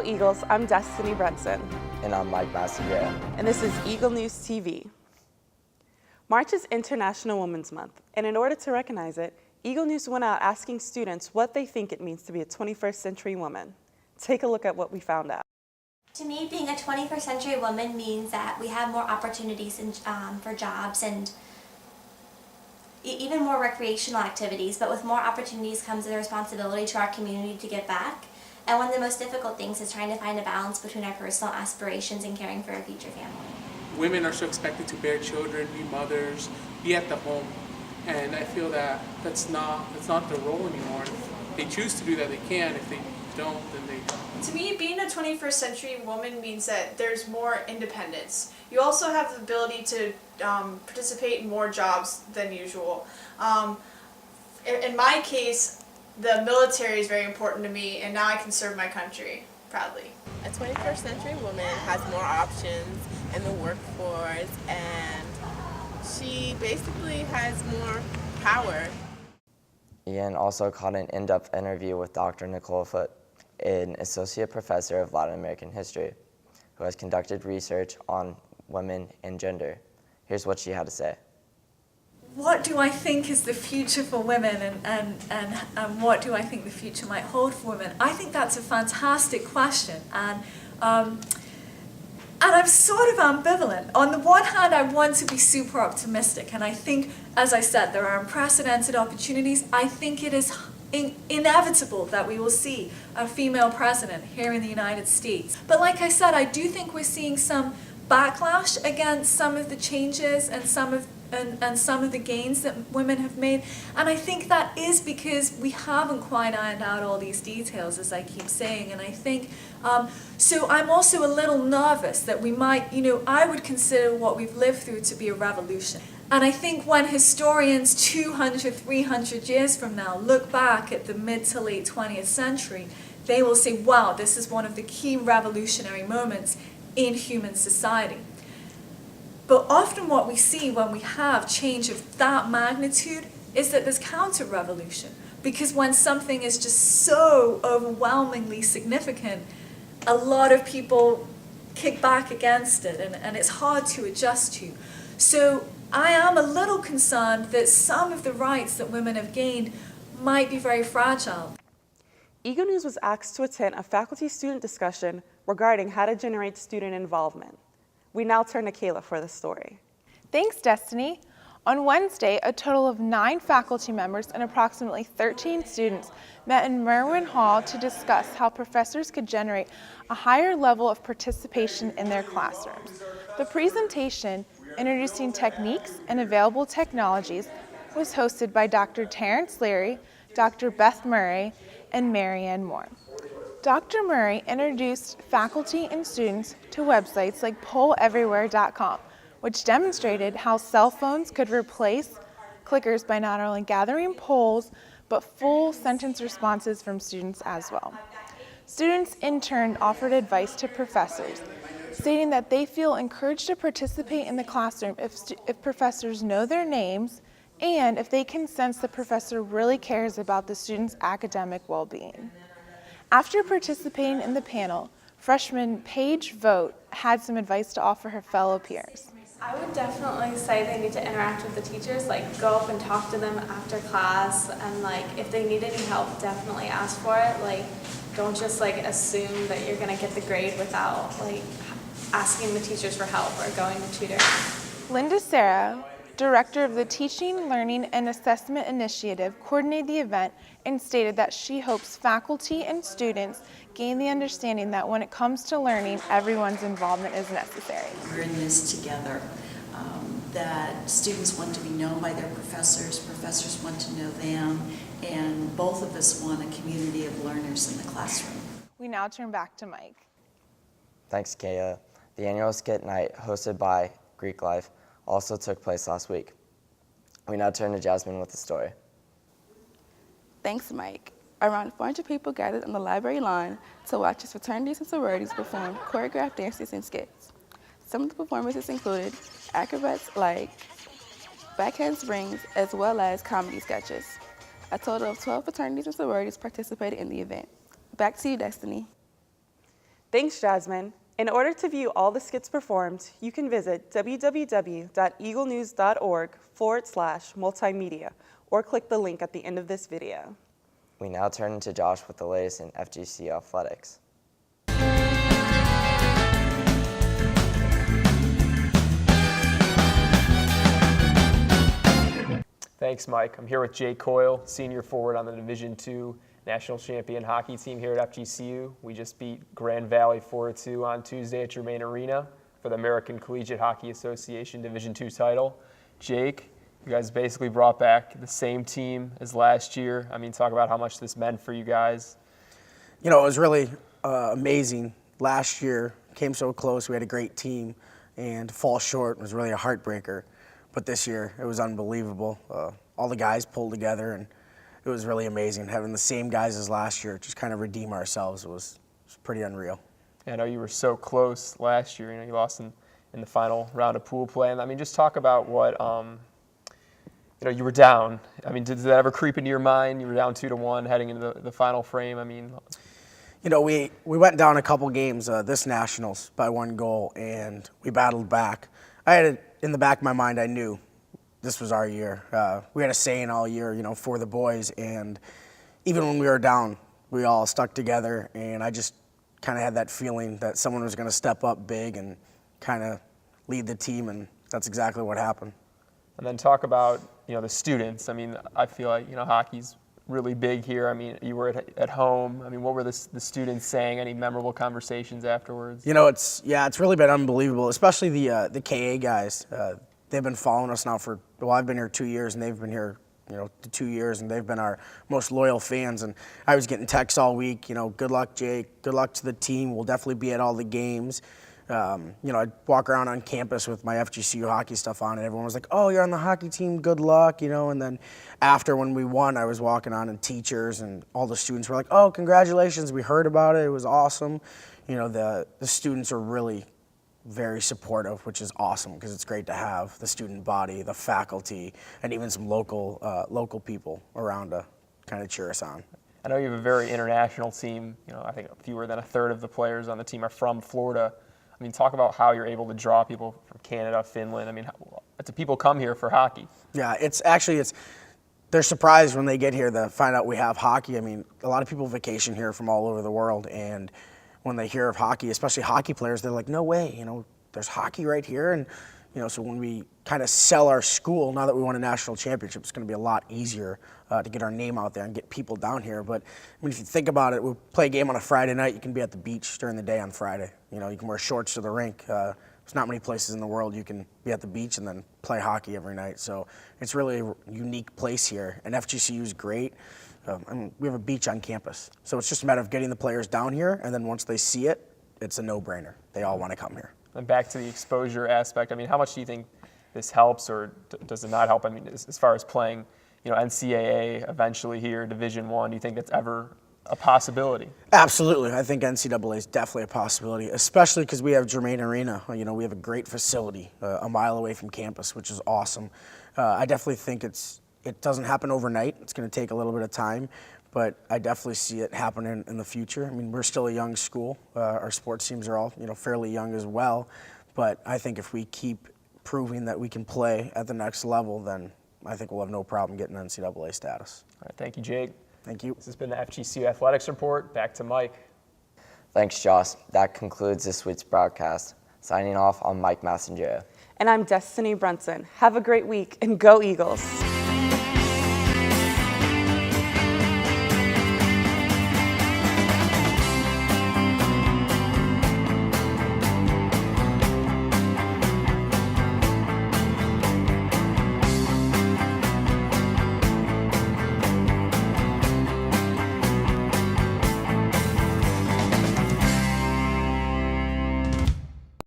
Eagles, I'm Destiny Brunson. And I'm Mike Massivier. And this is Eagle News TV. March is International Women's Month, and in order to recognize it, Eagle News went out asking students what they think it means to be a 21st century woman. Take a look at what we found out. To me, being a 21st century woman means that we have more opportunities for jobs and even more recreational activities, but with more opportunities comes the responsibility to our community to give back. And one of the most difficult things is trying to find a balance between our personal aspirations and caring for our future family. Women are still expected to bear children, be mothers, be at the home, and I feel that that's not their role anymore. If they choose to do that, they can. If they don't, then they don't. To me, being a 21st century woman means that there's more independence. You also have the ability to participate in more jobs than usual. In my case, the military is very important to me, and now I can serve my country proudly. A 21st century woman has more options in the workforce, and she basically has more power. Ian also caught an in-depth interview with Dr. Nicola Foote, an associate professor of Latin American history, who has conducted research on women and gender. Here's what she had to say. What do I think is the future for women, and what do I think the future might hold for women? I think that's a fantastic question, and I'm sort of ambivalent. On the one hand, I want to be super optimistic, and I think, as I said, there are unprecedented opportunities. I think it is inevitable that we will see a female president here in the United States. But like I said, I do think we're seeing some backlash against some of the changes and some of the gains that women have made, and I think that is because we haven't quite ironed out all these details, as I keep saying. And I think so I'm also a little nervous that we might, I would consider what we've lived through to be a revolution. And I think when historians 200, 300 years from now look back at the mid to late 20th century, they will say, wow, this is one of the key revolutionary moments in human society. But often what we see when we have change of that magnitude is that there's counter-revolution. Because when something is just so overwhelmingly significant, a lot of people kick back against it, and it's hard to adjust to. So I am a little concerned that some of the rights that women have gained might be very fragile. Eagle News was asked to attend a faculty-student discussion regarding how to generate student involvement. We now turn to Kayla for the story. Thanks, Destiny. On Wednesday, a total of 9 faculty members and approximately 13 students met in Merwin Hall to discuss how professors could generate a higher level of participation in their classrooms. The presentation, introducing techniques and available technologies, was hosted by Dr. Terrence Leary, Dr. Beth Murray, and Marianne Moore. Dr. Murray introduced faculty and students to websites like polleverywhere.com, which demonstrated how cell phones could replace clickers by not only gathering polls, but full sentence responses from students as well. Students in turn offered advice to professors, stating that they feel encouraged to participate in the classroom if professors know their names and if they can sense the professor really cares about the student's academic well-being. After participating in the panel, freshman Paige Vogt had some advice to offer her fellow peers. I would definitely say they need to interact with the teachers, like go up and talk to them after class, and if they need any help, definitely ask for it. Don't just assume that you're gonna get the grade without asking the teachers for help or going to tutor. Linda Sarah, director of the Teaching, Learning, and Assessment Initiative, coordinated the event and stated that she hopes faculty and students gain the understanding that when it comes to learning, everyone's involvement is necessary. We're in this together, that students want to be known by their professors, professors want to know them, and both of us want a community of learners in the classroom. We now turn back to Mike. Thanks, Kaya. The annual Skit Night, hosted by Greek Life, also took place last week. We now turn to Jasmine with the story. Thanks, Mike. Around 400 people gathered on the library lawn to watch as fraternities and sororities perform choreographed dances and skits. Some of the performances included acrobats like backhand springs, as well as comedy sketches. A total of 12 fraternities and sororities participated in the event. Back to you, Destiny. Thanks, Jasmine. In order to view all the skits performed, you can visit www.eaglenews.org/multimedia or click the link at the end of this video. We now turn to Josh with the latest in FGC athletics. Thanks, Mike. I'm here with Jake Coyle, senior forward on the Division II national champion hockey team here at FGCU. We just beat Grand Valley 4-2 on Tuesday at Germain Arena for the American Collegiate Hockey Association Division II title. Jake, you guys basically brought back the same team as last year. I mean, talk about how much this meant for you guys. You know, it was really amazing. Last year, came so close. We had a great team, and to fall short was really a heartbreaker. But this year, it was unbelievable. All the guys pulled together, and it was really amazing. Having the same guys as last year, just kind of redeem ourselves, it was pretty unreal. Yeah, I know you were so close last year. You know, you lost in the final round of pool play. And I mean, just talk about what, you know, you were down. I mean, did that ever creep into your mind? You were down 2-1 heading into the final frame. I mean, you know, we went down a couple games this Nationals by 1 goal, and we battled back. I had it in the back of my mind. I knew this was our year. We had a saying all year, you know, for the boys, and even when we were down, we all stuck together, and I just kind of had that feeling that someone was going to step up big and kind of lead the team, and that's exactly what happened. And then talk about, you know, the students. I mean, I feel like, you know, hockey's really big here. I mean, you were at home. I mean, what were the students saying? Any memorable conversations afterwards? You know, it's really been unbelievable, especially the KA guys. They've been following us now for, well, I've been here 2 years, and they've been here, you know, 2 years, and they've been our most loyal fans. And I was getting texts all week, you know, good luck, Jake. Good luck to the team. We'll definitely be at all the games. You know, I'd walk around on campus with my FGCU hockey stuff on, and everyone was like, oh, you're on the hockey team, good luck, you know. And then after, when we won, I was walking on, and teachers and all the students were like, oh, congratulations, we heard about it, it was awesome. You know, the students are really very supportive, which is awesome, because it's great to have the student body, the faculty, and even some local people around to kind of cheer us on. I know you have a very international team. You know, I think fewer than a third of the players on the team are from Florida. I mean, talk about how you're able to draw people from Canada, Finland. I mean, do people come here for hockey? Yeah, they're surprised when they get here to find out we have hockey. I mean, a lot of people vacation here from all over the world, and when they hear of hockey, especially hockey players, they're like, no way, you know, there's hockey right here. And, you know, so when we kind of sell our school, now that we won a national championship, it's going to be a lot easier to get our name out there and get people down here. But I mean, if you think about it, we play a game on a Friday night, you can be at the beach during the day on Friday. You know, you can wear shorts to the rink. There's not many places in the world you can be at the beach and then play hockey every night. So it's really a unique place here, and FGCU is great. I mean, we have a beach on campus, so it's just a matter of getting the players down here, and then once they see it, it's a no-brainer. They all want to come here. And back to the exposure aspect, I mean, how much do you think this helps, or does it not help? I mean, as far as playing, you know, NCAA eventually here, Division I, do you think that's ever a possibility? Absolutely. I think NCAA is definitely a possibility, especially because we have Germain Arena. You know, we have a great facility a mile away from campus, which is awesome. I definitely think it doesn't happen overnight. It's going to take a little bit of time, but I definitely see it happening in the future. I mean, we're still a young school. Our sports teams are all, you know, fairly young as well, but I think if we keep proving that we can play at the next level, then I think we'll have no problem getting NCAA status. All right, thank you, Jake. Thank you. This has been the FGCU Athletics Report. Back to Mike. Thanks, Josh. That concludes this week's broadcast. Signing off, I'm Mike Massengera. And I'm Destiny Brunson. Have a great week, and go Eagles.